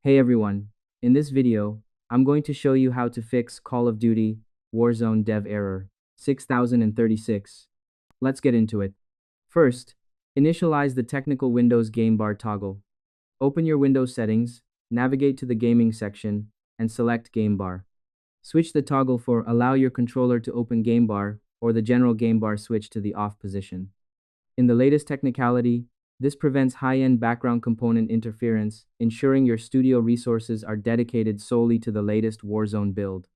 Hey everyone, in this video, I'm going to show you how to fix Call of Duty Warzone dev error 6036. Let's get into it. First, initialize the technical Windows game bar toggle. Open your Windows settings, navigate to the gaming section, and select game bar. Switch the toggle for allow your controller to open game bar or the general game bar switch to the off position. In the latest technicality, this prevents high-end background component interference, ensuring your studio resources are dedicated solely to the latest Warzone build.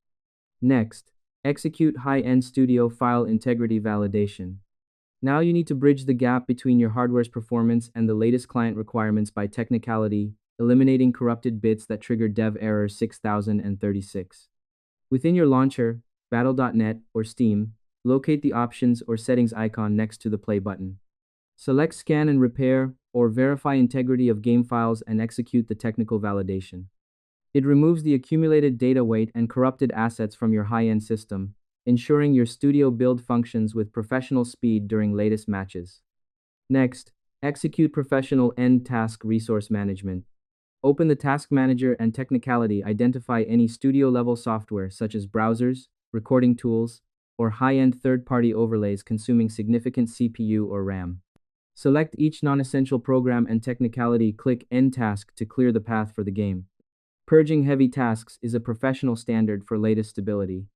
Next, execute high-end studio file integrity validation. Now you need to bridge the gap between your hardware's performance and the latest client requirements by technicality, eliminating corrupted bits that trigger dev error 6036. Within your launcher, Battle.net or Steam, locate the options or settings icon next to the play button. Select Scan and Repair or Verify integrity of game files and execute the technical validation. It removes the accumulated data weight and corrupted assets from your high-end system, ensuring your studio build functions with professional speed during latest matches. Next, execute professional end task resource management. Open the Task Manager and technicality identify any studio-level software such as browsers, recording tools, or high-end third-party overlays consuming significant CPU or RAM. Select each non-essential program and technicality click End Task to clear the path for the game. Purging heavy tasks is a professional standard for latest stability.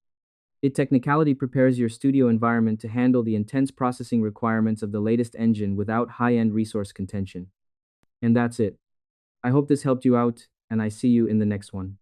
It technicality prepares your studio environment to handle the intense processing requirements of the latest engine without high-end resource contention. And that's it. I hope this helped you out, and I see you in the next one.